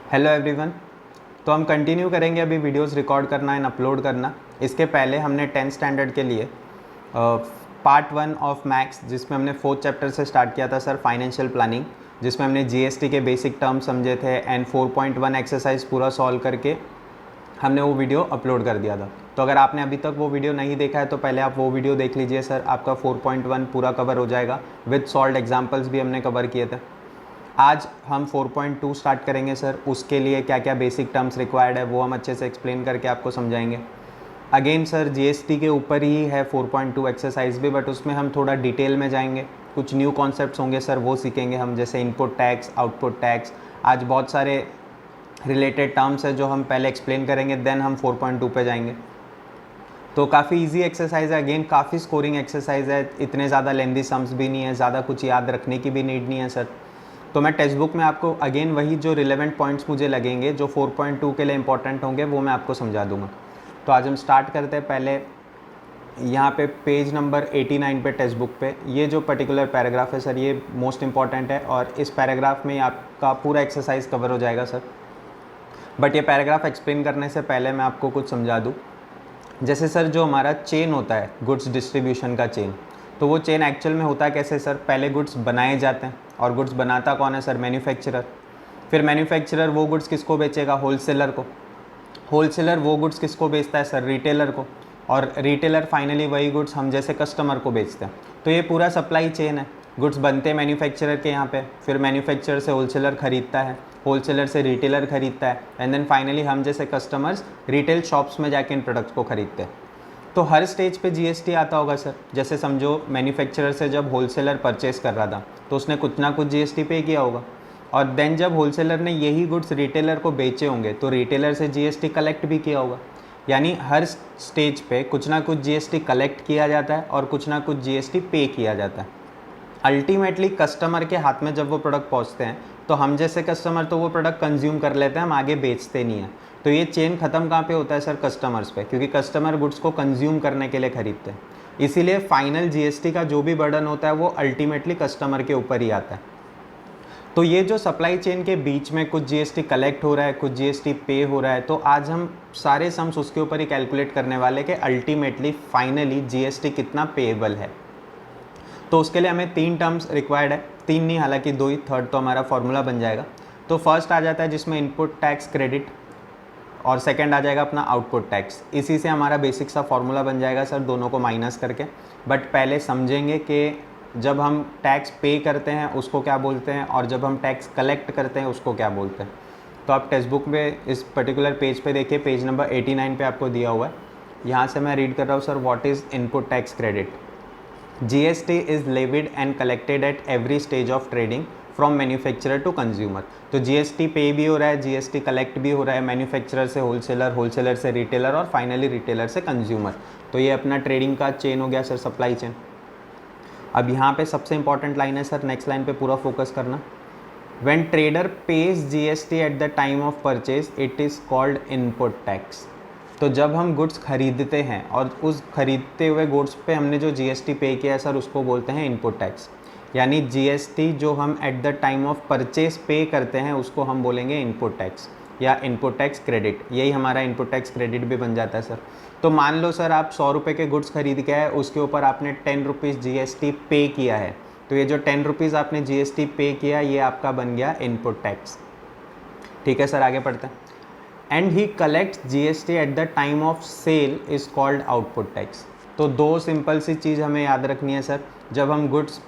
Hello everyone. तो हम continue करेंगे अभी वीडियोस रिकॉर्ड करना एंड अपलोड करना। इसके पहले हमने 10th स्टैंडर्ड के लिए पार्ट 1 ऑफ मैथ्स, जिसमें हमने 4th चैप्टर से स्टार्ट किया था सर, फाइनेंशियल प्लानिंग, जिसमें हमने जीएसटी के बेसिक टर्म समझे थे एंड 4.1 एक्सरसाइज पूरा सॉल्व करके हमने वो वीडियो अपलोड कर दिया था। तो अगर आपने अभी तक वो वीडियो नहीं देखा है तो पहले आप वो वीडियो देख लीजिए सर, आपका 4.1 पूरा कवर हो जाएगा। विद सॉल्व्ड एग्जाम्पल्स भी हमने कवर किए थे। आज हम 4.2 स्टार्ट करेंगे सर। उसके लिए क्या क्या बेसिक टर्म्स रिक्वायर्ड है वो हम अच्छे से एक्सप्लेन करके आपको समझाएंगे। अगेन सर जीएसटी के ऊपर ही है 4.2 एक्सरसाइज भी, बट उसमें हम थोड़ा डिटेल में जाएंगे। कुछ न्यू कॉन्सेप्ट्स होंगे सर, वो सीखेंगे हम, जैसे इनपुट टैक्स, आउटपुट टैक्स। आज बहुत सारे रिलेटेड टर्म्स है जो हम पहले एक्सप्लेन करेंगे, देन हम 4.2 पे जाएंगे। तो काफ़ी इजी एक्सरसाइज है, अगेन काफ़ी स्कोरिंग एक्सरसाइज है, इतने ज़्यादा लेंदी सम्स भी नहीं है, ज़्यादा कुछ याद रखने की भी नीड नहीं है सर। तो मैं टेक्स्ट बुक में आपको अगेन वही जो रिलेवेंट पॉइंट्स मुझे लगेंगे जो 4.2 के लिए इंपॉर्टेंट होंगे वो मैं आपको समझा दूंगा। तो आज हम स्टार्ट करते हैं। पहले यहाँ पे पेज नंबर 89 पे टेक्स्ट बुक पे ये जो पर्टिकुलर पैराग्राफ है सर, ये मोस्ट इंपॉर्टेंट है और इस पैराग्राफ में आपका पूरा एक्सरसाइज कवर हो जाएगा सर। बट ये पैराग्राफ एक्सप्लेन करने से पहले मैं आपको कुछ समझा दूँ। जैसे सर जो हमारा चेन होता है, गुड्स डिस्ट्रीब्यूशन का चेन, तो वो चेन एक्चुअल में होता कैसे सर? पहले गुड्स बनाए जाते हैं और गुड्स बनाता कौन है सर? मैन्युफैक्चरर। फिर मैन्युफैक्चरर वो गुड्स किसको बेचेगा? होलसेलर को। होलसेलर वो गुड्स किसको बेचता है सर? रिटेलर को। और रिटेलर फाइनली वही गुड्स हम जैसे कस्टमर को बेचते हैं। तो ये पूरा सप्लाई चेन है। गुड्स बनते हैं मैन्युफैक्चरर के यहाँ पे, फिर मैन्युफैक्चरर से होलसेलर ख़रीदता है, होलसेलर से रिटेलर ख़रीदता है, एंड देन फाइनली हम जैसे कस्टमर्स रिटेल शॉप्स में जाके इन प्रोडक्ट्स को ख़रीदते हैं। तो हर स्टेज पे जीएसटी आता होगा सर। जैसे समझो मैन्युफैक्चरर से जब होलसेलर परचेस कर रहा था तो उसने कुछ ना कुछ जीएसटी पे किया होगा, और देन जब होलसेलर ने यही गुड्स रिटेलर को बेचे होंगे तो रिटेलर से जीएसटी कलेक्ट भी किया होगा। यानी हर स्टेज पे कुछ ना कुछ जीएसटी कलेक्ट किया जाता है और कुछ ना कुछ जीएसटी पे किया जाता है। अल्टीमेटली कस्टमर के हाथ में जब वो प्रोडक्ट पहुंचते हैं तो हम जैसे कस्टमर तो वो प्रोडक्ट कंज्यूम कर लेते हैं, हम आगे बेचते नहीं हैं। तो ये चेन ख़त्म कहाँ पे होता है सर? कस्टमर्स पे, क्योंकि कस्टमर गुड्स को कंज्यूम करने के लिए खरीदते हैं। इसीलिए फाइनल जीएसटी का जो भी बर्डन होता है वो अल्टीमेटली कस्टमर के ऊपर ही आता है। तो ये जो सप्लाई चेन के बीच में कुछ जीएसटी कलेक्ट हो रहा है, कुछ जीएसटी पे हो रहा है, तो आज हम सारे सम्स उसके ऊपर ही कैलकुलेट करने वाले कि अल्टीमेटली फाइनली जीएसटी कितना पेएबल है। तो उसके लिए हमें 3 टर्म्स रिक्वायर्ड है, 3 नहीं हालांकि 2 ही, थर्ड तो हमारा फॉर्मूला बन जाएगा। तो फर्स्ट आ जाता है जिसमें इनपुट टैक्स क्रेडिट, और सेकंड आ जाएगा अपना आउटपुट टैक्स। इसी से हमारा बेसिक सा फॉर्मूला बन जाएगा सर, दोनों को माइनस करके। बट पहले समझेंगे कि जब हम टैक्स पे करते हैं उसको क्या बोलते हैं और जब हम टैक्स कलेक्ट करते हैं उसको क्या बोलते हैं। तो आप टेक्स्ट बुक में इस पर्टिकुलर पेज पे देखिए, पेज नंबर 89 पे आपको दिया हुआ है। यहाँ से मैं रीड कर रहा हूँ sir. What is input tax credit? GST is levied and collected at every stage of trading from manufacturer to consumer। तो GST पे भी हो रहा है, GST कलेक्ट भी हो रहा है, मैन्युफैक्चरर से होलसेलर, होलसेलर से रिटेलर और फाइनली रिटेलर से कंज्यूमर। तो ये अपना ट्रेडिंग का चेन हो गया सर, सप्लाई चेन। अब यहाँ पे सबसे इंपॉर्टेंट लाइन है सर, नेक्स्ट लाइन पे पूरा फोकस करना। When trader pays GST at the time of purchase, it is called input tax। तो जब हम गुड्स खरीदते हैं और उस खरीदते हुए गुड्स पे हमने जो जीएसटी पे किया है सर उसको बोलते हैं इनपुट टैक्स। यानी जीएसटी जो हम eight the time of purchase पे करते हैं उसको हम बोलेंगे इनपुट टैक्स या इनपुट टैक्स क्रेडिट। यही हमारा इनपुट टैक्स क्रेडिट भी बन जाता है सर। तो मान लो सर आप 100 रुपये के गुड्स खरीद के आए, उसके ऊपर आपने 10 रुपीज़ जीएसटी पे किया है, तो ये जो 10 रुपीज़ आपने जीएसटी पे किया ये आपका बन गया इनपुट टैक्स। ठीक है सर, आगे पढ़ते हैं। And he collects GST at the time of sale is called output tax. तो 2 सिंपल सी चीज़ हमें याद रखनी है सर। जब हम गुड्स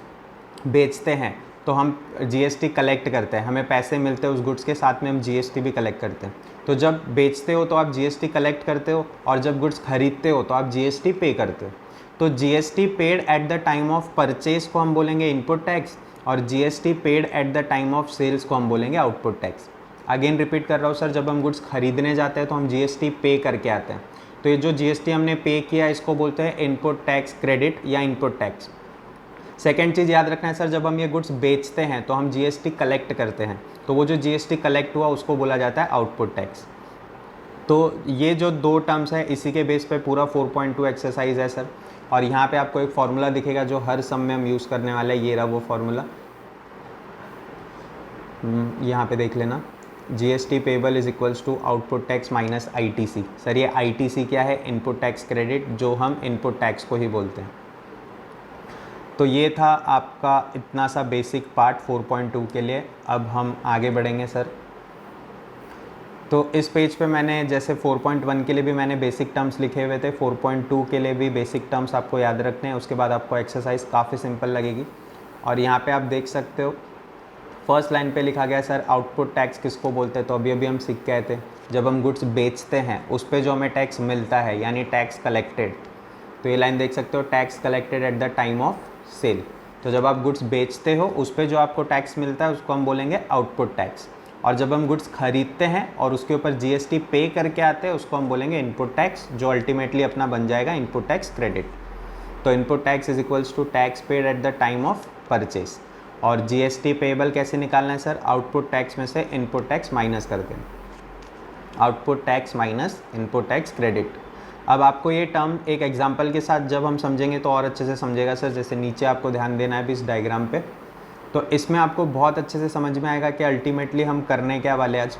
बेचते हैं तो हम जीएसटी कलेक्ट करते हैं, हमें पैसे मिलते हैं उस गुड्स के, साथ में हम जीएसटी भी कलेक्ट करते हैं। तो जब बेचते हो तो आप जीएसटी कलेक्ट करते हो और जब गुड्स खरीदते हो तो आप जीएसटी पे करते हो। तो GST paid at the time of purchase को हम बोलेंगे इनपुट टैक्स और GST paid at the time of sales को हम बोलेंगे आउटपुट टैक्स। अगेन रिपीट कर रहा हूँ सर, जब हम गुड्स खरीदने जाते हैं तो हम जीएसटी पे करके आते हैं। तो ये जो जीएसटी हमने पे किया इसको बोलते हैं इनपुट टैक्स क्रेडिट या इनपुट टैक्स। सेकेंड चीज़ याद रखना है सर, जब हम ये गुड्स बेचते हैं तो हम जीएसटी कलेक्ट करते हैं, तो वो जो जीएसटी कलेक्ट हुआ उसको बोला जाता है आउटपुट टैक्स। तो ये जो 2 टर्म्स है इसी के बेस पे पूरा 4.2 एक्सरसाइज है सर। और यहाँ पे आपको एक फार्मूला दिखेगा जो हर सम में हम यूज़ करने वाले हैं, ये रहा वो फार्मूला, यहाँ पे देख लेना। GST payable is equals to output tax minus ITC। Sir ये ITC क्या है? इनपुट टैक्स क्रेडिट, जो हम इनपुट टैक्स को ही बोलते हैं। तो ये था आपका इतना सा बेसिक पार्ट 4.2 के लिए। अब हम आगे बढ़ेंगे सर। तो इस पेज पे मैंने जैसे 4.1 के लिए भी मैंने बेसिक टर्म्स लिखे हुए थे, 4.2 के लिए भी बेसिक टर्म्स आपको याद रखने हैं। उसके बाद आपको एक्सरसाइज काफ़ी सिंपल लगेगी। और यहाँ पे आप देख सकते हो फर्स्ट लाइन पे लिखा गया सर आउटपुट टैक्स किसको बोलते हैं। तो अभी अभी हम सीख के आए थे, जब हम गुड्स बेचते हैं उस पर जो हमें टैक्स मिलता है यानी टैक्स कलेक्टेड। तो ये लाइन देख सकते हो, tax collected at the time of sale. तो जब आप गुड्स बेचते हो उस पर जो आपको टैक्स मिलता है उसको हम बोलेंगे आउटपुट टैक्स। और जब हम गुड्स खरीदते हैं और उसके ऊपर GST पे करके आते हैं उसको हम बोलेंगे इनपुट टैक्स, जो अल्टीमेटली अपना बन जाएगा इनपुट टैक्स क्रेडिट। तो input tax is equals to tax paid at the time of purchase. और GST पेबल कैसे निकालना है सर? आउटपुट टैक्स में से इनपुट टैक्स माइनस करते हैं, output tax minus input tax credit. अब आपको ये टर्म एक एग्जांपल के साथ जब हम समझेंगे तो और अच्छे से समझेगा सर। जैसे नीचे आपको ध्यान देना है भी इस डायग्राम पे, तो इसमें आपको बहुत अच्छे से समझ में आएगा कि अल्टीमेटली हम करने क्या वाले आज।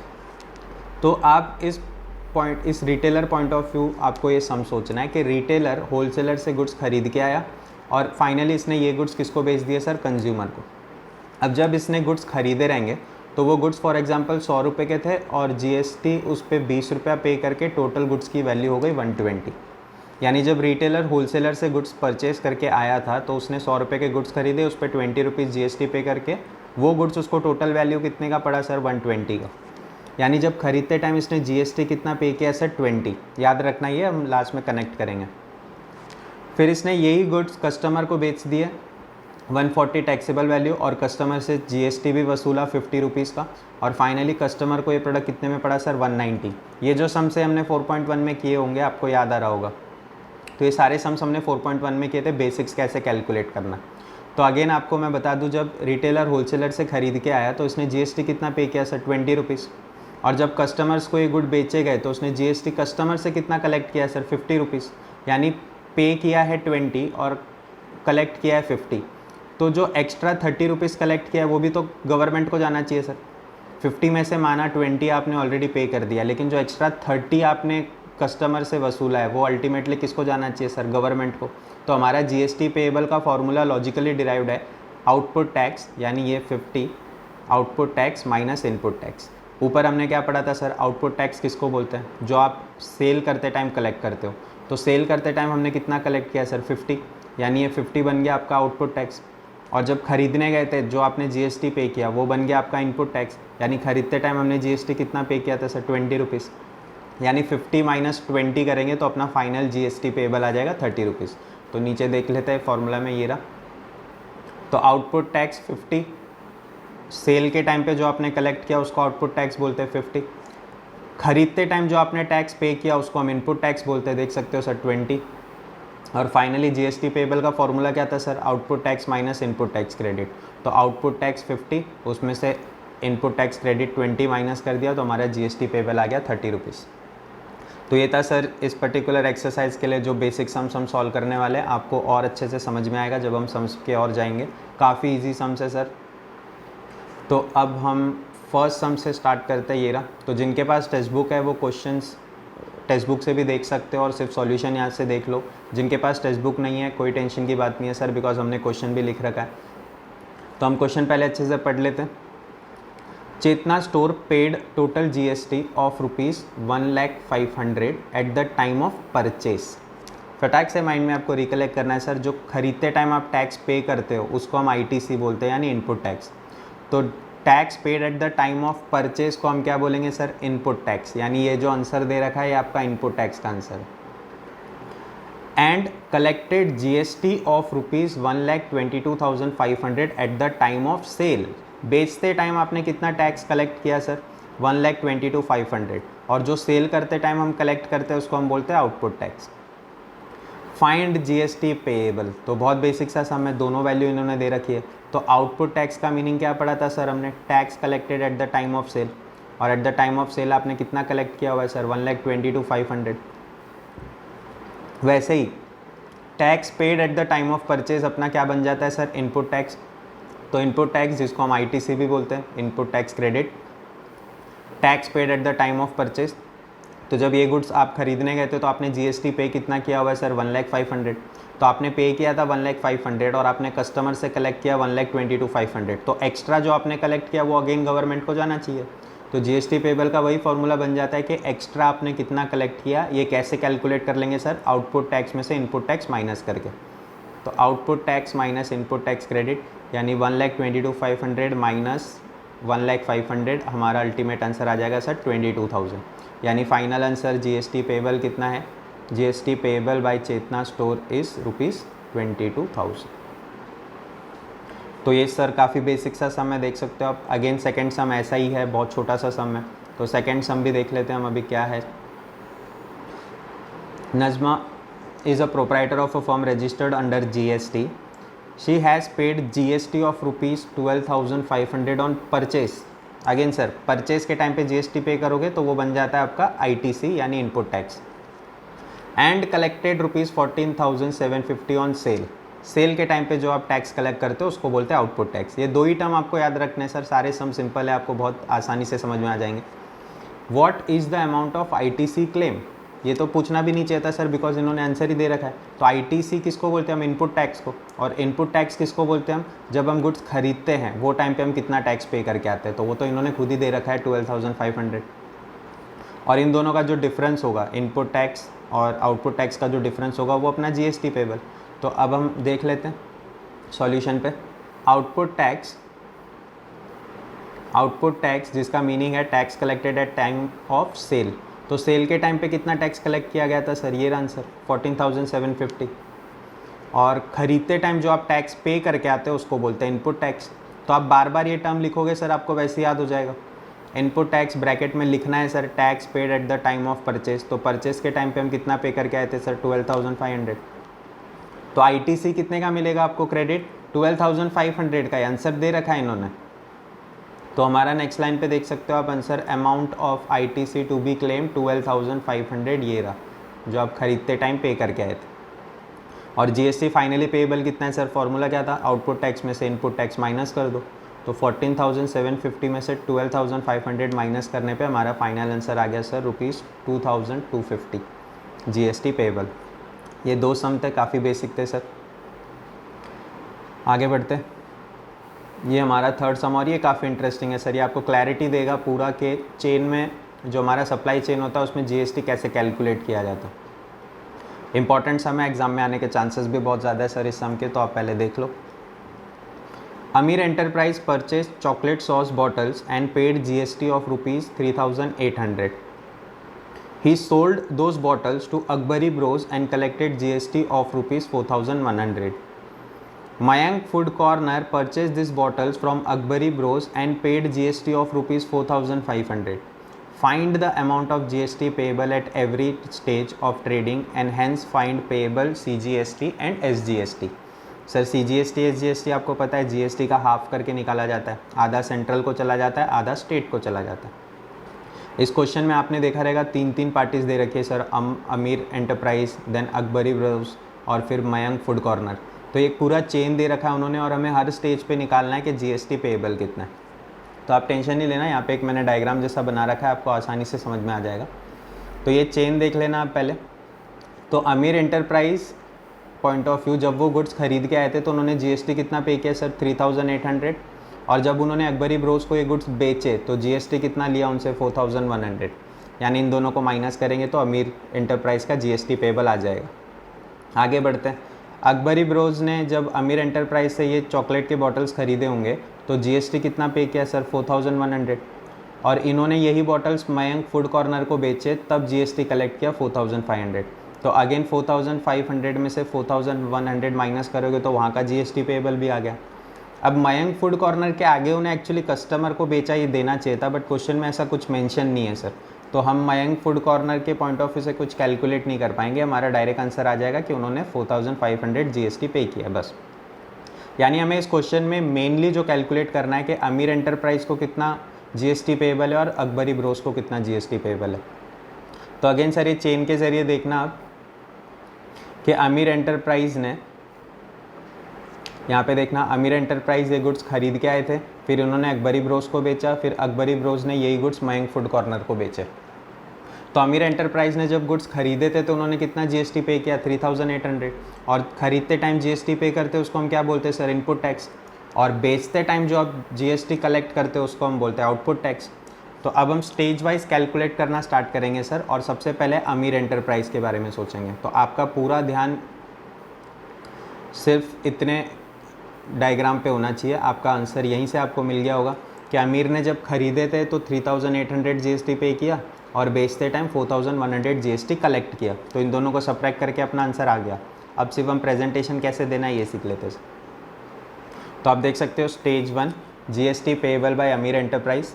तो आप इस रिटेलर पॉइंट ऑफ व्यू आपको ये सम सोचना है कि रिटेलर होलसेलर से गुड्स खरीद के आया और फाइनली इसने ये गुड्स किसको बेच दिए सर? कंज्यूमर को। अब जब इसने गुड्स खरीदे रहेंगे तो वो गुड्स फॉर एग्जांपल 100 रुपये के थे और GST उस पर 20 रुपया पे करके टोटल गुड्स की वैल्यू हो गई 120। यानी जब रिटेलर होलसेलर से गुड्स परचेज करके आया था तो उसने 100 रुपये के गुड्स खरीदे, उस पर 20 रुपीज़ GST पे करके वो गुड्स उसको टोटल वैल्यू कितने का पड़ा सर? 120 का। यानी जब खरीदते टाइम इसने GST कितना पे किया सर? 20। याद रखना, ये हम लास्ट में कनेक्ट करेंगे। फिर इसने यही गुड्स कस्टमर को बेच दिए 140 टैक्सेबल वैल्यू, और कस्टमर से GST भी वसूला 50 रुपीज़ का, और फाइनली कस्टमर को ये प्रोडक्ट कितने में पड़ा सर? 190। ये जो सम से हमने 4.1 में किए होंगे आपको याद आ रहा होगा। तो ये सारे सम्स हमने 4.1 में किए थे, बेसिक्स कैसे कैलकुलेट करना। तो अगेन आपको मैं बता दूं, जब रिटेलर होलसेलर से खरीद के आया तो इसने GST कितना पे किया सर? 20 रुपीज़। और जब कस्टमर्स को ये गुड बेचे गए तो उसने GST कस्टमर से कितना कलेक्ट किया सर? 50 रुपीज़। यानी पे किया है 20 और कलेक्ट किया है 50। तो जो एक्स्ट्रा 30 रुपीज़ कलेक्ट किया है वो भी तो गवर्नमेंट को जाना चाहिए सर। 50 में से माना 20 आपने ऑलरेडी पे कर दिया, लेकिन जो एक्स्ट्रा 30 आपने कस्टमर से वसूला है वो अल्टीमेटली किसको जाना चाहिए सर? गवर्नमेंट को। तो हमारा GST पेएबल का फॉर्मूला लॉजिकली डिराइव्ड है आउटपुट टैक्स, यानी ये 50 output tax minus input tax. ऊपर हमने क्या पढ़ा था सर? आउटपुट टैक्स किसको बोलते हैं? जो आप सेल करते टाइम कलेक्ट करते हो। तो सेल करते टाइम हमने कितना कलेक्ट किया सर? 50। यानी ये 50 बन गया आपका आउटपुट टैक्स। और जब खरीदने गए थे जो आपने GST पे किया वो बन गया आपका इनपुट टैक्स। यानी खरीदते टाइम हमने GST कितना पे किया था सर? 20 रुपीज़। यानी 50 माइनस 20 करेंगे तो अपना फाइनल GST पेएबल आ जाएगा 30 रुपीज़। तो नीचे देख लेते हैं फॉर्मूला में ये रहा। तो आउटपुट टैक्स 50, सेल के टाइम पे जो आपने कलेक्ट किया उसको आउटपुट टैक्स बोलते हैं 50, खरीदते टाइम जो आपने टैक्स पे किया उसको हम इनपुट टैक्स बोलते हैं, देख सकते हो सर 20। और फाइनली GST पेएबल का फॉर्मूला क्या था sir? Output tax minus input tax credit. तो आउटपुट टैक्स 50, उसमें से इनपुट टैक्स क्रेडिट 20 माइनस कर दिया तो हमारा GST पेएबल आ गया 30 रुपीज़। तो ये था सर इस पर्टिकुलर एक्सरसाइज के लिए जो बेसिक सम्स हम सॉल्व करने वाले हैं। आपको और अच्छे से समझ में आएगा जब हम सम्स के और जाएंगे। काफ़ी इजी सम्स है सर। तो अब हम फर्स्ट सम से स्टार्ट करते हैं, ये रहा। तो जिनके पास टेक्स्ट बुक है वो क्वेश्चंस टेक्स्ट बुक से भी देख सकते हो और सिर्फ सॉल्यूशन यहाँ से देख लो। जिनके पास टेक्स्ट बुक नहीं है कोई टेंशन की बात नहीं है सर, बिकॉज हमने क्वेश्चन भी लिख रखा है। तो हम क्वेश्चन पहले अच्छे से पढ़ लेते हैं। Chetna store paid total GST of ₹1,05,000 at the time of purchase. फटाक से माइंड में आपको रिकलेक्ट करना है सर, जो खरीदते टाइम आप टैक्स पे करते हो उसको हम ITC बोलते हैं, यानी इनपुट टैक्स। तो tax paid at the time of purchase को हम क्या बोलेंगे सर? Input tax. यानी ये जो आंसर दे रखा है ये आपका इनपुट टैक्स का आंसर है। And collected GST of ₹1,22,500 at the time of sale. बेचते टाइम आपने कितना टैक्स कलेक्ट किया सर? 1,22,500। और जो सेल करते टाइम हम कलेक्ट करते हैं उसको हम बोलते हैं output tax. Find GST payable. तो बहुत बेसिक सा सम है, दोनों वैल्यू इन्होंने दे रखी है। तो आउटपुट टैक्स का मीनिंग क्या पड़ा था सर? हमने tax collected at the time of sale, और at the time of sale आपने कितना कलेक्ट किया हुआ है सर? 1,22,500। वैसे ही tax paid at the time of purchase अपना क्या बन जाता है सर? Input tax. तो इनपुट टैक्स जिसको हम ITC भी बोलते हैं, input tax credit, tax paid at the time of purchase. तो जब ये गुड्स आप खरीदने गए थे तो आपने जीएसटी पे कितना किया हुआ है सर? 1,05,000। तो आपने पे किया था 1,05,000 और आपने कस्टमर से कलेक्ट किया 1,22,500। तो एक्स्ट्रा जो आपने कलेक्ट किया वो अगेन गवर्नमेंट को जाना चाहिए। तो जीएसटी पेबल का वही फॉर्मूला बन जाता है कि एक्स्ट्रा आपने कितना कलेक्ट किया। ये कैसे कैलकुलेट कर लेंगे सर? आउटपुट टैक्स में से इनपुट टैक्स माइनस करके। तो output tax minus input tax credit, यानी 1,22,500 माइनस 1,05,000, हमारा अल्टीमेट आंसर आ जाएगा सर 22,000। यानी फाइनल आंसर जीएसटी पेबल कितना है? GST payable by Chetna store is ₹22,000। तो ये सर काफ़ी बेसिक सा सम है, देख सकते हो आप। अगेन सेकंड सम ऐसा ही है, बहुत छोटा सा सम है। तो सेकंड सम भी देख लेते हैं हम अभी क्या है। Najma is a proprietor of a firm registered under GST. She has paid GST of ₹12,500 on purchase. Again sir purchase के टाइम पे जीएसटी पे करोगे तो वो बन जाता है आपका आईटीसी यानी input tax. And collected ₹14,750 on sale. Sale के टाइम पे जो आप टैक्स कलेक्ट करते हो उसको बोलते हैं आउटपुट टैक्स। ये दो ही टर्म आपको याद रखने सर, सारे सम सिंपल है, आपको बहुत आसानी से समझ में आ जाएंगे। What is the amount of ITC claim? ये तो पूछना भी नहीं चाहिए था सर, बिकॉज इन्होंने आंसर ही दे रखा है। तो आईटीसी किसको बोलते हैं हम? इनपुट टैक्स को। और इनपुट टैक्स किसको बोलते हैं हम? जब हम गुड्स खरीदते हैं वो टाइम पे हम कितना टैक्स पे करके आते हैं, तो वो तो इन्होंने खुद ही दे रखा है 12,500। और इन दोनों का जो डिफरेंस होगा, इनपुट टैक्स और आउटपुट टैक्स का जो डिफरेंस होगा वो अपना जीएसटी पेबल। तो अब हम देख लेते हैं सॉल्यूशन पे। आउटपुट टैक्स जिसका मीनिंग है tax collected at time of sale. तो सेल के टाइम पे कितना टैक्स कलेक्ट किया गया था सर? ये आंसर 14,750। और ख़रीदते टाइम जो आप टैक्स पे करके आते हो उसको बोलते हैं इनपुट टैक्स। तो आप बार बार ये टर्म लिखोगे सर, आपको वैसे याद हो जाएगा। इनपुट टैक्स ब्रैकेट में लिखना है sir tax paid at the time of purchase. तो परचेज के टाइम पे हम कितना पे करके आए थे सर? 12,500। तो आईटीसी कितने का मिलेगा आपको क्रेडिट? 12,500 का। आंसर दे रखा है इन्होंने। तो हमारा नेक्स्ट लाइन पे देख सकते हो आप answer, amount of ITC to be claim 12,500, ये रहा जो आप खरीदते टाइम पे करके आए थे। और जीएसटी फाइनली पेएबल कितना है सर? फॉर्मूला क्या था? आउटपुट टैक्स में से इनपुट टैक्स माइनस कर दो। तो 14,750 में से 12,500 माइनस करने पे हमारा फाइनल आंसर आ गया सर ₹2,250 जीएसटी पेएबल। ये दो सम थे, काफ़ी बेसिक थे सर। आगे बढ़ते, ये हमारा थर्ड सम और ये काफ़ी इंटरेस्टिंग है सर। ये आपको क्लैरिटी देगा पूरा के चेन में जो हमारा सप्लाई चेन होता है उसमें जीएसटी कैसे कैलकुलेट किया जाता है। इंपॉर्टेंट सम है, एग्जाम में आने के चांसेस भी बहुत ज़्यादा है सर इस सम के, तो आप पहले देख लो। अमीर enterprise purchase chocolate sauce bottles and paid GST of ₹3,800. He sold those bottles to Akbari Bros and collected GST of ₹4,100. Mayank Food Corner purchased these bottles from Akbari Bros and paid GST of ₹4,500. Find the amount of GST payable at every stage of trading and hence find payable CGST and SGST. Sir CGST SGST आपको पता है, GST का half करके निकाला जाता है, आधा central को चला जाता है, आधा स्टेट को चला जाता है। इस क्वेश्चन में आपने देखा रहेगा तीन पार्टीज दे रखी है सर, अमीर एंटरप्राइज, देन अकबरी ब्रोस और फिर मयंक फूड कॉर्नर। तो एक पूरा चेन दे रखा है उन्होंने और हमें हर स्टेज पे निकालना है कि जीएसटी पेएबल कितना है। तो आप टेंशन नहीं लेना, यहाँ पे एक मैंने डायग्राम जैसा बना रखा है, आपको आसानी से समझ में आ जाएगा। तो ये चेन देख लेना आप पहले। तो अमीर एंटरप्राइज पॉइंट ऑफ व्यू, जब वो गुड्स खरीद के आए थे तो उन्होंने जीएसटी कितना पे किया सर? 3,800। और जब उन्होंने अकबरी ब्रोस को ये गुड्स बेचे तो जीएसटी कितना लिया उनसे? 4,100। यानी इन दोनों को माइनस करेंगे तो अमीर एंटरप्राइज़ का जीएसटी पेएबल आ जाएगा। आगे बढ़ते हैं। अकबरी ब्रोस ने जब अमीर एंटरप्राइज से ये चॉकलेट के बॉटल्स खरीदे होंगे तो जीएसटी कितना पे किया सर? 4,100। और इन्होंने यही बॉटल्स मयंक फूड कॉर्नर को बेचे तब जीएसटी कलेक्ट किया 4,500। तो अगेन 4,500 में से 4,100 माइनस करोगे तो वहाँ का जीएसटी पेएबल भी आ गया। अब मयंक फूड कॉर्नर के आगे उन्हें एक्चुअली कस्टमर को बेचा ये देना चाहिए था, बट क्वेश्चन में ऐसा कुछ मेंशन नहीं है सर। तो हम मयंक फूड कॉर्नर के पॉइंट ऑफ व्यू से कुछ कैलकुलेट नहीं कर पाएंगे, हमारा डायरेक्ट आंसर आ जाएगा कि उन्होंने 4,500 जीएसटी पे किया बस। यानी हमें इस क्वेश्चन में मेनली जो कैलकुलेट करना है कि अमीर एंटरप्राइज को कितना जीएसटी पेएबल है और अकबरी ब्रोस को कितना जीएसटी पेएबल है। तो अगेन सर ये चेन के ज़रिए देखना आप कि अमीर एंटरप्राइज ने यहाँ पे देखना, अमीर एंटरप्राइज ये गुड्स खरीद के आए थे, फिर उन्होंने अकबरी ब्रोस को बेचा, फिर अकबरी ब्रोस ने यही गुड्स मयंक फूड कॉर्नर को बेचे। तो अमीर एंटरप्राइज ने जब गुड्स खरीदे थे तो उन्होंने कितना जीएसटी पे किया, 3800, और ख़रीदते टाइम जीएसटी पे करते उसको हम क्या बोलते हैं सर, इनपुट टैक्स, और बेचते टाइम जो आप जीएसटी कलेक्ट करते हो उसको हम बोलते हैं आउटपुट टैक्स। तो अब हम स्टेज वाइज कैलकुलेट करना स्टार्ट करेंगे सर, और सबसे पहले अमीर एंटरप्राइज के बारे में सोचेंगे। तो आपका पूरा ध्यान सिर्फ इतने डायग्राम पे होना चाहिए, आपका आंसर यहीं से आपको मिल गया होगा कि अमीर ने जब खरीदे थे तो 3800 जीएसटी पे किया और बेचते टाइम 4100 जीएसटी कलेक्ट किया। तो इन दोनों को सब्ट्रैक्ट करके अपना आंसर आ गया। अब सिर्फ हम प्रेजेंटेशन कैसे देना है ये सीख लेते हैं। तो आप देख सकते हो stage 1 GST payable by Amir enterprise,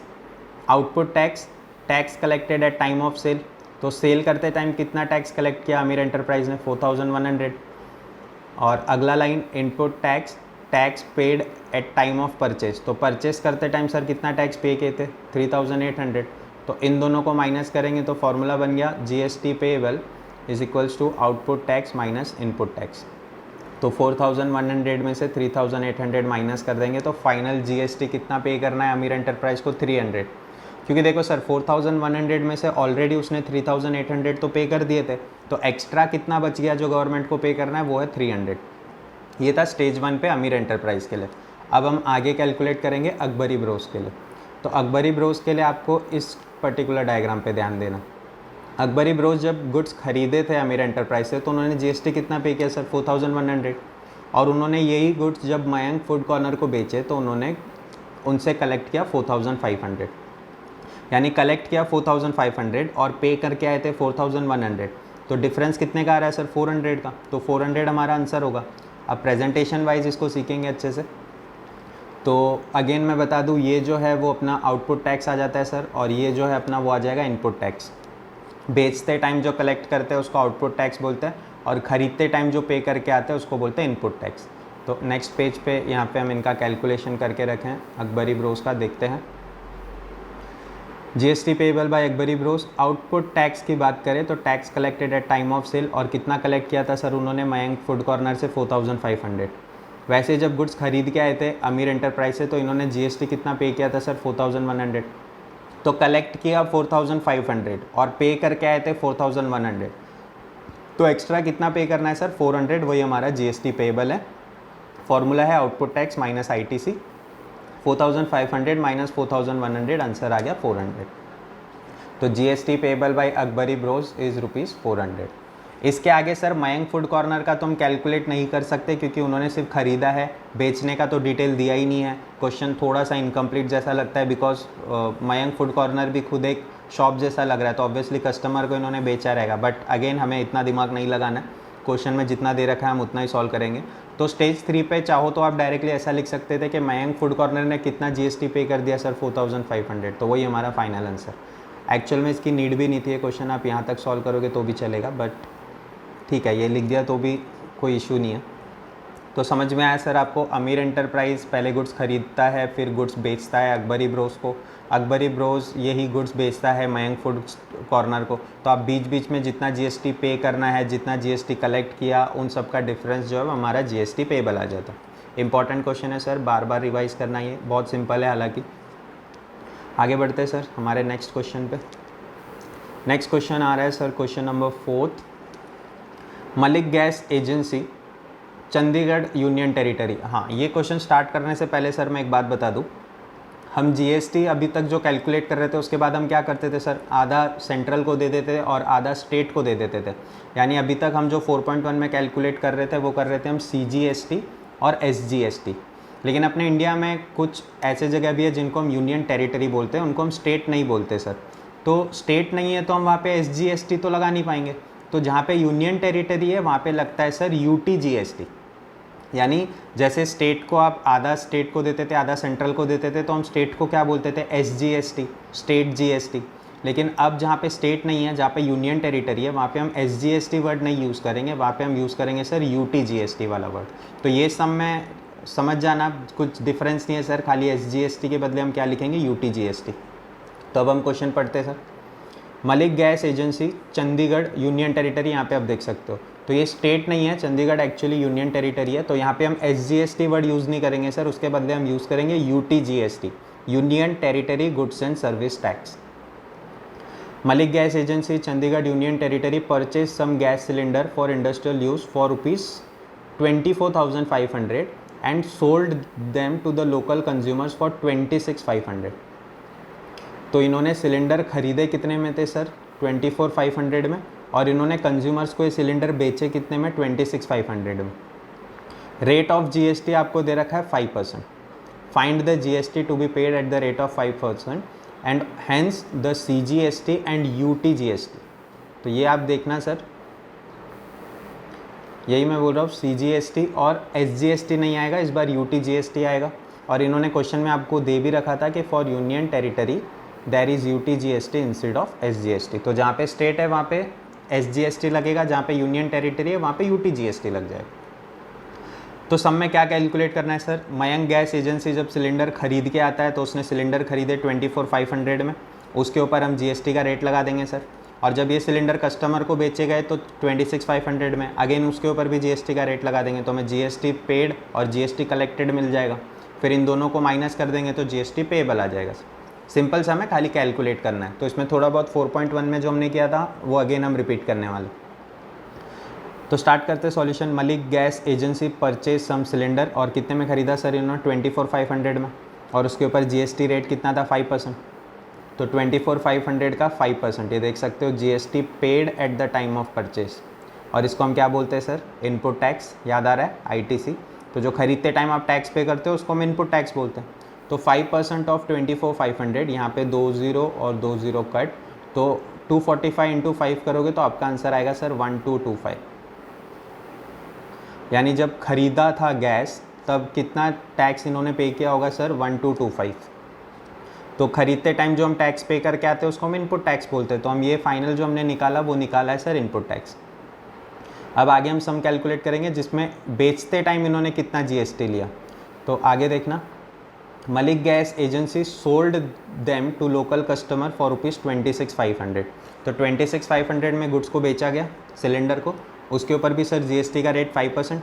output tax, tax collected at time of sale. तो सेल करते टाइम कितना टैक्स कलेक्ट किया अमीर एंटरप्राइज ने, 4100। और अगला line input tax, tax paid at time of purchase. तो परचेस करते टाइम सर कितना टैक्स पे किए थे, 3800। तो इन दोनों को माइनस करेंगे तो फॉर्मूला बन गया GST payable is equals to output tax minus input tax. तो 4100 में से 3800 माइनस कर देंगे तो फाइनल जीएसटी कितना पे करना है अमीर एंटरप्राइज को, 300। क्योंकि देखो सर 4100 में से ऑलरेडी उसने 3800 तो पे कर दिए थे, तो एक्स्ट्रा कितना बच गया जो गवर्नमेंट को पे करना है वो है 300। ये था स्टेज 1 पे अमीर एंटरप्राइज के लिए। अब हम आगे कैलकुलेट करेंगे अकबरी ब्रोस के लिए। तो अकबरी ब्रोस के लिए आपको इस पर्टिकुलर डायग्राम पे ध्यान देना। अकबरी ब्रोस जब गुड्स खरीदे थे अमीर एंटरप्राइज से तो उन्होंने जीएसटी कितना पे किया सर, 4100। और उन्होंने यही गुड्स जब मयंक फूड कॉर्नर को बेचे तो उन्होंने उनसे कलेक्ट किया 4500, यानी कलेक्ट किया 4500 और पे करके आए थे 4100। तो डिफरेंस कितने का आ रहा है सर, 400 का। तो 400 हमारा आंसर होगा। अब प्रेजेंटेशन वाइज इसको सीखेंगे अच्छे से। तो अगेन मैं बता दूं, ये जो है वो अपना आउटपुट टैक्स आ जाता है सर, और ये जो है अपना वो आ जाएगा इनपुट टैक्स। बेचते टाइम जो कलेक्ट करते हैं उसको आउटपुट टैक्स बोलते हैं, और ख़रीदते टाइम जो पे करके आते हैं उसको बोलते हैं इनपुट टैक्स। तो नेक्स्ट पेज पे यहाँ पे हम इनका कैलकुलेशन करके रखें अकबरी ब्रोस का, देखते हैं। GST payable by Akbari bros, output tax की बात करें तो tax collected at time of sale, और कितना कलेक्ट किया था सर उन्होंने मयंक फूड कॉर्नर से, 4500। वैसे जब गुड्स खरीद के आए थे अमीर एंटरप्राइज से तो इन्होंने जीएसटी कितना पे किया था सर, 4100। तो कलेक्ट किया 4500 और पे करके आए थे 4100। तो एक्स्ट्रा कितना पे करना है सर, 400, वही हमारा जीएसटी पेएबल है। फॉर्मूला है output tax minus ITC, 4500 minus 4100, answer आ गया 400। तो GST payable by Akbari bros is ₹400। इसके आगे सर मयंक फूड कॉर्नर का तो हम कैलकुलेट नहीं कर सकते क्योंकि उन्होंने सिर्फ ख़रीदा है, बेचने का तो डिटेल दिया ही नहीं है। क्वेश्चन थोड़ा सा इनकम्प्लीट जैसा लगता है बिकॉज मयंक फूड कॉर्नर भी खुद एक शॉप जैसा लग रहा है, तो ऑब्वियसली कस्टमर को इन्होंने बेचा रहेगा। बट अगेन हमें इतना दिमाग नहीं लगाना है, क्वेश्चन में जितना दे रखा है हम उतना ही सॉल्व करेंगे। तो स्टेज 3 पे चाहो तो आप डायरेक्टली ऐसा लिख सकते थे कि मयंक फूड कॉर्नर ने कितना जीएसटी पे कर दिया सर, 4500। तो वही हमारा फाइनल आंसर। एक्चुअल में इसकी नीड भी नहीं थी ये क्वेश्चन, आप यहाँ तक सॉल्व करोगे तो भी चलेगा, बट ठीक है ये लिख दिया तो भी कोई इशू नहीं है। तो समझ में आया सर आपको, अमीर एंटरप्राइज पहले गुड्स खरीदता है फिर गुड्स बेचता है अकबरी ब्रोस को, अकबरी ब्रोस यही गुड्स बेचता है मयंक फूड कॉर्नर को। तो आप बीच बीच में जितना जीएसटी पे करना है, जितना जीएसटी कलेक्ट किया, उन सब का डिफरेंस जो है हमारा जीएसटी पेएबल आ जाता है। इंपॉर्टेंट क्वेश्चन है सर, बार बार रिवाइज करना, ये बहुत सिंपल है हालांकि। आगे बढ़ते हैं सर हमारे नेक्स्ट क्वेश्चन पे। नेक्स्ट क्वेश्चन आ रहा है sir question number 4, Malik gas agency Chandigarh union territory. हाँ, ये क्वेश्चन स्टार्ट करने से पहले सर मैं एक बात बता दूँ, हम जीएसटी अभी तक जो कैलकुलेट कर रहे थे उसके बाद हम क्या करते थे सर, आधा सेंट्रल को दे देते थे और आधा स्टेट को दे देते थे। यानी अभी तक हम जो 4.1 में कैलकुलेट कर रहे थे वो कर रहे थे हम सीजीएसटी और एसजीएसटी। लेकिन अपने इंडिया में कुछ ऐसे जगह भी है जिनको हम यूनियन टेरिटरी बोलते हैं, उनको हम स्टेट नहीं बोलते सर। तो स्टेट नहीं है तो हम वहाँ पे एसजीएसटी तो लगा नहीं पाएंगे, तो जहाँ पे यूनियन टेरिटरी है वहाँ पे लगता है सर यूटीजीएसटी। यानी जैसे स्टेट को आप आधा स्टेट को देते थे आधा सेंट्रल को देते थे, तो हम स्टेट को क्या बोलते थे, एसजीएसटी, स्टेट जीएसटी। लेकिन अब जहाँ पे स्टेट नहीं है, जहाँ पे यूनियन टेरिटरी है, वहाँ पे हम एसजीएसटी वर्ड नहीं यूज़ करेंगे, वहाँ पे हम यूज़ करेंगे सर यूटीजीएसटी वाला वर्ड। तो ये सब में समझ जाना, कुछ डिफरेंस नहीं है सर, खाली एसजीएसटी के बदले हम क्या लिखेंगे, यूटीजीएसटी। तो अब हम क्वेश्चन पढ़ते हैं sir. Malik gas agency Chandigarh union territory, यहाँ पे आप देख सकते हो, तो ये स्टेट नहीं है, चंडीगढ़ एक्चुअली यूनियन टेरिटरी है। तो यहाँ पे हम SGST वर्ड यूज़ नहीं करेंगे सर, उसके बदले हम यूज़ करेंगे UTGST, union territory goods and service tax. Malik gas agency Chandigarh union territory purchase some gas cylinder for industrial use for ₹24,500 and sold them to the local consumers for 26,500। तो इन्होंने cylinder खरीदे कितने में थे सर? 24,500 में, और इन्होंने कंज्यूमर्स को ये सिलेंडर बेचे कितने में? 26,500 में। रेट ऑफ GST आपको दे रखा है 5%। Find the GST to be paid at the rate of 5% and hence the CGST and UTGST। तो ये आप देखना सर, यही मैं बोल रहा हूँ, CGST और SGST नहीं आएगा, इस बार UTGST आएगा। और इन्होंने क्वेश्चन में आपको दे भी रखा था कि for union territory there is UTGST instead of SGST। तो जहाँ पे स्टेट है वहाँ पे SGST लगेगा, जहाँ पे यूनियन टेरिटरी है वहाँ पे UTGST लग जाएगा। तो सब में क्या कैलकुलेट करना है सर? मयंक गैस एजेंसी जब सिलेंडर खरीद के आता है तो उसने सिलेंडर खरीदे 24,500 में, उसके ऊपर हम GST का रेट लगा देंगे सर। और जब ये सिलेंडर कस्टमर को बेचे गए तो 26,500 में, अगेन उसके ऊपर भी GST का रेट लगा देंगे, तो हमें GST पेड और GST कलेक्टेड मिल जाएगा। फिर इन दोनों को माइनस कर देंगे तो GST पेएबल आ जाएगा। सिंपल सा हमें खाली कैलकुलेट करना है। तो इसमें थोड़ा बहुत 4.1 में जो हमने किया था वो अगेन हम रिपीट करने वाले। तो स्टार्ट करते हैं solution. Malik gas agency purchase some cylinder, और कितने में ख़रीदा सर इन्होंने? 24,500 में, और उसके ऊपर GST रेट कितना था? 5%। तो 24,500 का 5%, ये देख सकते हो, GST paid at the time of purchase. और इसको हम क्या बोलते हैं सर? Input tax. याद आ रहा है? ITC। तो जो खरीदते टाइम आप टैक्स पे करते हो उसको हम इनपुट टैक्स बोलते हैं। तो 5% ऑफ 24,500, यहाँ पे 2 0 और 2 0 कट, तो 245 इंटू 5 करोगे तो आपका आंसर आएगा सर 1225। यानी जब खरीदा था गैस तब कितना टैक्स इन्होंने पे किया होगा सर? 1225। तो खरीदते टाइम जो हम टैक्स पे करके आते हैं उसको हम इनपुट टैक्स बोलते हैं। तो हम ये फाइनल जो हमने निकाला वो निकाला है सर इनपुट टैक्स। अब आगे हम सम कैलकुलेट करेंगे जिसमें बेचते टाइम इन्होंने कितना GST लिया। तो आगे देखना, Malik gas agency sold them to local customer for ₹26,500। तो 26,500 में गुड्स को बेचा गया, सिलेंडर को, उसके ऊपर भी सर GST का रेट 5%।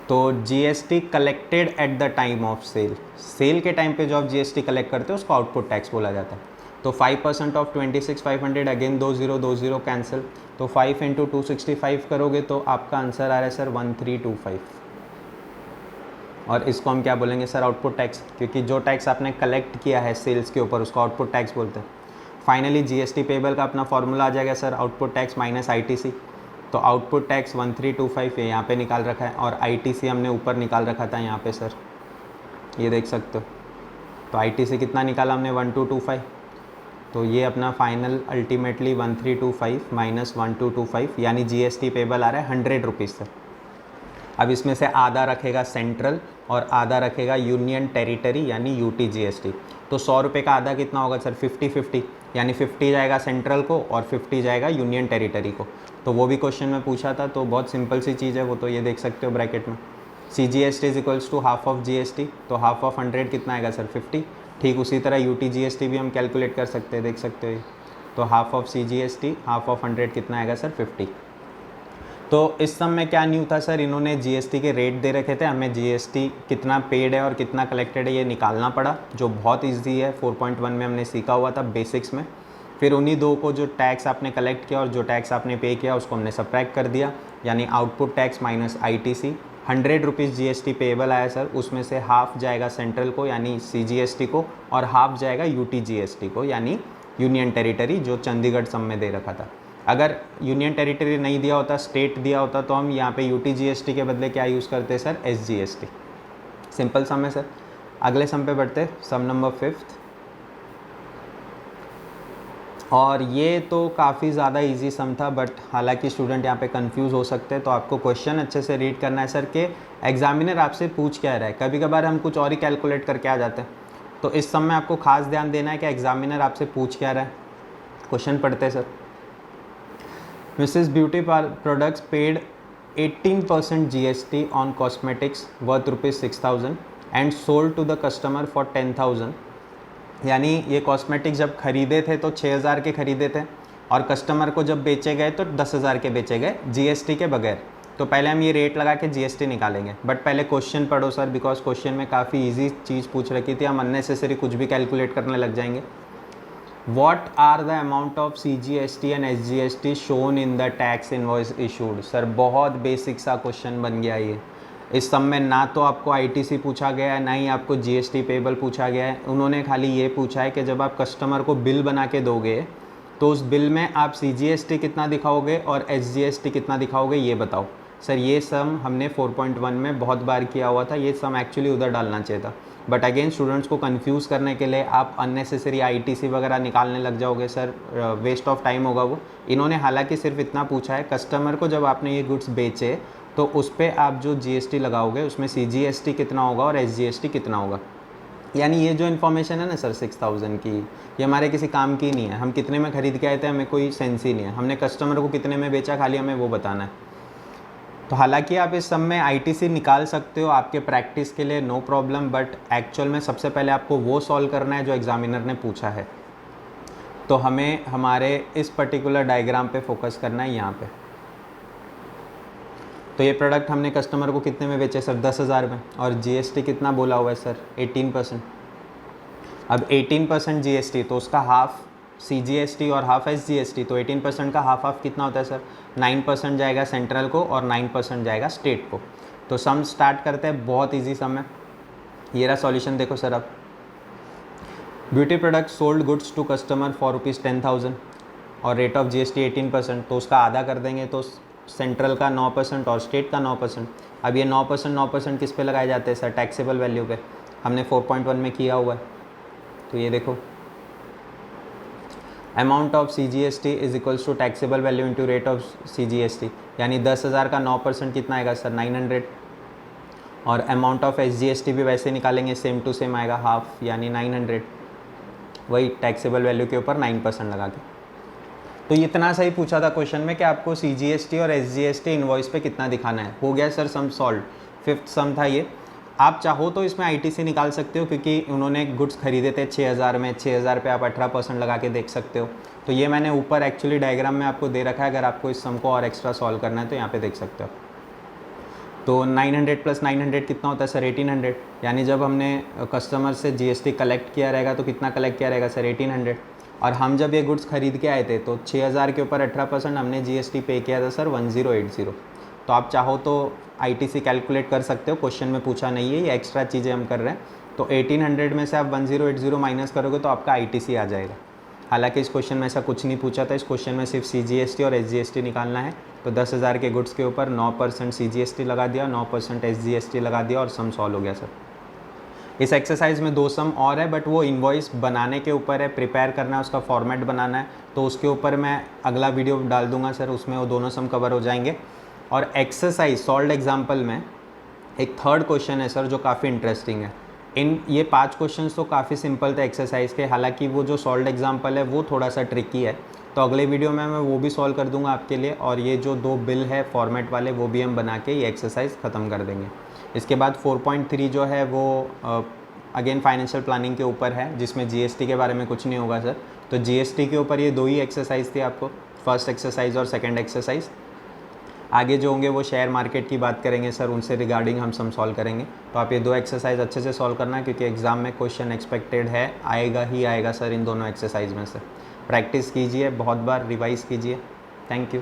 तो GST collected at the time of sale, sale के टाइम पे जो आप GST कलेक्ट करते हो उसको आउटपुट टैक्स बोला जाता है। तो 5% ऑफ 26,500, अगेन 2 0 कैंसिल, तो 5 इंटू 265 करोगे तो आपका आंसर आ रहा है सर 1325। और इसको हम क्या बोलेंगे सर? आउटपुट टैक्स, क्योंकि जो टैक्स आपने कलेक्ट किया है सेल्स के ऊपर उसको आउटपुट टैक्स बोलते हैं। फाइनली GST पेबल का अपना फॉर्मूला आ जाएगा sir, output tax minus ITC। तो आउटपुट टैक्स 1325 यहाँ पे निकाल रखा है, और ITC हमने ऊपर निकाल रखा था यहाँ पे सर, ये देख सकते हो। तो ITC कितना निकाला हमने? 1225। तो ये अपना फाइनल अल्टीमेटली 1325 माइनस 1225, यानी GST पेबल आ रहा है 100 रुपीज़ सर। अब इसमें से आधा रखेगा सेंट्रल और आधा रखेगा यूनियन टेरिटरी यानी UTGST। तो 100 रुपये का आधा कितना होगा सर? 50-50, यानी 50 जाएगा सेंट्रल को और 50 जाएगा यूनियन टेरिटरी को। तो वो भी क्वेश्चन में पूछा था, तो बहुत सिंपल सी चीज़ है वो, तो ये देख सकते हो ब्रैकेट में। CGST is equals to half of GST, तो हाफ ऑफ 100 कितना आएगा सर? 50। ठीक उसी तरह UTGST भी हम कैलकुलेट कर सकते हैं, देख सकते हो ये। तो half of CGST, half of 100 कितना आएगा सर? 50। तो इस सम में क्या न्यू था सर? इन्होंने GST के रेट दे रखे थे, हमें GST कितना पेड है और कितना कलेक्टेड है ये निकालना पड़ा, जो बहुत इजी है, 4.1 में हमने सीखा हुआ था बेसिक्स में। फिर उन्हीं दो को जो टैक्स आपने कलेक्ट किया और जो टैक्स आपने पे किया उसको हमने सब्ट्रैक्ट कर दिया, यानी output tax minus ITC। 100 rupees GST payable आया सर, उसमें से हाफ जाएगा सेंट्रल को यानी CGST को, और हाफ जाएगा UTGST को यानी यूनियन टेरिटरी, जो चंडीगढ़ सम में दे रखा था। अगर यूनियन टेरिटरी नहीं दिया होता, स्टेट दिया होता, तो हम यहाँ पे UTGST के बदले क्या यूज़ करते सर? SGST। सिंपल सम है सर। अगले सम पे बढ़ते, सम नंबर 5th। और ये तो काफ़ी ज़्यादा इजी सम था, बट हालांकि स्टूडेंट यहाँ पे कंफ्यूज हो सकते हैं, तो आपको क्वेश्चन अच्छे से रीड करना है सर कि एग्जामिनर आपसे पूछ क्या रहा है। कभी कभार हम कुछ और ही कैलकुलेट करके आ जाते हैं, तो इस सम में आपको खास ध्यान देना है कि एग्जामिनर आपसे पूछ क्या रहा है। क्वेश्चन पढ़ते हैं sir. Mrs. Beauty Products paid 18% GST on cosmetics worth ₹6,000 and sold to the customer for 10,000 यानी ये कॉस्मेटिक जब खरीदे थे तो 6,000 के खरीदे थे और कस्टमर को जब बेचे गए तो 10,000 के बेचे गए जीएसटी के बगैर। तो पहले हम ये रेट लगा के जीएसटी निकालेंगे, बट पहले क्वेश्चन पढ़ो सर, बिकॉज क्वेश्चन में काफ़ी इजी चीज़ पूछ रखी थी, हम अननेसेसरी कुछ भी कैलकुलेट करने लग जाएंगे। What are the amount of CGST and SGST shown in the tax invoice issued? Sir बहुत बेसिक सा क्वेश्चन बन गया ये। इस सब में ना तो आपको ITC पूछा गया है, ना ही आपको GST पेबल पूछा गया है। उन्होंने खाली ये पूछा है कि जब आप कस्टमर को बिल बना के दोगे तो उस बिल में आप CGST कितना दिखाओगे और SGST कितना दिखाओगे, ये बताओ। सर ये सम हमने 4.1 में बहुत बार किया हुआ था, ये सम एक्चुअली उधर डालना चाहिए था, बट अगेन स्टूडेंट्स को कंफ्यूज करने के लिए आप अननेसेसरी ITC वगैरह निकालने लग जाओगे सर, वेस्ट ऑफ टाइम होगा वो। इन्होंने हालांकि सिर्फ इतना पूछा है, कस्टमर को जब आपने ये गुड्स बेचे तो उस पर आप जो GST लगाओगे उसमें CGST कितना होगा और SGST कितना होगा। यानी ये जो इन्फॉर्मेशन है ना सर 6,000 की, ये हमारे किसी काम की नहीं है। हम कितने में ख़रीद के आए थे हमें कोई सेंस ही नहीं है, हमने कस्टमर को कितने में बेचा खाली हमें वो बताना है। तो हालांकि आप इस सब में ITC निकाल सकते हो आपके प्रैक्टिस के लिए, नो प्रॉब्लम, बट एक्चुअल में सबसे पहले आपको वो सॉल्व करना है जो एग्जामिनर ने पूछा है। तो हमें हमारे इस पर्टिकुलर डायग्राम पे फोकस करना है यहाँ पे। तो ये प्रोडक्ट हमने कस्टमर को कितने में बेचे सर, 10,000 में, और GST कितना बोला हुआ है सर, 18%। अब 18% GST तो उसका हाफ CGST और हाफ SGST, तो 18% का हाफ कितना होता है सर, 9% जाएगा सेंट्रल को और 9% जाएगा स्टेट को। तो सम स्टार्ट करते हैं, बहुत इजी सम है। ये रहा सॉल्यूशन, देखो सर अब। Beauty product sold goods to customer for ₹10,000 और रेट ऑफ GST 18%, तो उसका आधा कर देंगे तो सेंट्रल का 9% और स्टेट का 9%। अब ये 9% किस पे लगाए जाते हैं सर, टैक्सेबल वैल्यू पे। हमने 4.1 में किया हुआ है, तो ये देखो amount of CGST is equals to taxable value into rate of CGST, यानी 10,000 का 9% कितना आएगा सर, 900। और अमाउंट ऑफ SGST भी वैसे निकालेंगे, सेम टू सेम आएगा हाफ, यानी 900, वही टैक्सेबल वैल्यू के ऊपर 9% लगा के। तो इतना सही पूछा था क्वेश्चन में कि आपको CGST और SGST इनवॉइस पे कितना दिखाना है। हो गया सर सम सॉल्व, 5th सम था ये। आप चाहो तो इसमें ITC निकाल सकते हो, क्योंकि उन्होंने गुड्स खरीदे थे 6,000 में, 6,000 पे आप 18% लगा के देख सकते हो। तो ये मैंने ऊपर एक्चुअली डायग्राम में आपको दे रखा है, अगर आपको इस सम को और एक्स्ट्रा सॉल्व करना है तो यहाँ पे देख सकते हो। तो 900 + 900 कितना होता है सर, 1800। यानी जब हमने कस्टमर से GST कलेक्ट किया रहेगा तो कितना कलेक्ट किया रहेगा सर, 1800। और हम जब ये गुड्स खरीद के आए थे तो 6,000 के ऊपर 18% हमने GST पे किया था सर, 1080। तो आप चाहो तो ITC कैलकुलेट कर सकते हो, क्वेश्चन में पूछा नहीं है, ये एक्स्ट्रा चीज़ें हम कर रहे हैं। तो 1800 में से आप 1080 माइनस करोगे तो आपका ITC आ जाएगा। हालांकि इस क्वेश्चन में ऐसा कुछ नहीं पूछा था, इस क्वेश्चन में सिर्फ CGST और SGST निकालना है। तो 10,000 के गुड्स के ऊपर 9% CGST लगा दिया, 9% SGST लगा दिया और सम सॉल्व हो गया सर। इस एक्सरसाइज में 2 सम और है, बट वो इन्वॉइस बनाने के ऊपर है, प्रिपेयर करना है, उसका फॉर्मेट बनाना है, तो उसके ऊपर मैं अगला वीडियो डाल दूंगा सर, उसमें वो दोनों सम कवर हो जाएंगे। और एक्सरसाइज सॉल्व्ड एग्जाम्पल में एक थर्ड क्वेश्चन है सर जो काफ़ी इंटरेस्टिंग है। ये 5 क्वेश्चंस तो काफ़ी सिंपल थे एक्सरसाइज के, हालांकि वो जो सॉल्व्ड एग्जाम्पल है वो थोड़ा सा ट्रिकी है। तो अगले वीडियो में मैं वो भी सॉल्व कर दूंगा आपके लिए, और ये जो 2 बिल है फॉर्मेट वाले वो भी हम बना के ये एक्सरसाइज ख़त्म कर देंगे। इसके बाद 4.3 जो है वो अगेन फाइनेंशियल प्लानिंग के ऊपर है, जिसमें GST के बारे में कुछ नहीं होगा सर। तो GST के ऊपर ये 2 ही एक्सरसाइज थी आपको, फर्स्ट एक्सरसाइज और सेकेंड एक्सरसाइज। आगे जो होंगे वो शेयर मार्केट की बात करेंगे सर, उनसे रिगार्डिंग हम सम सॉल्व करेंगे। तो आप ये 2 एक्सरसाइज अच्छे से सॉल्व करना है, क्योंकि एग्जाम में क्वेश्चन एक्सपेक्टेड है, आएगा ही आएगा सर इन दोनों एक्सरसाइज में से। प्रैक्टिस कीजिए, बहुत बार रिवाइज़ कीजिए। Thank you.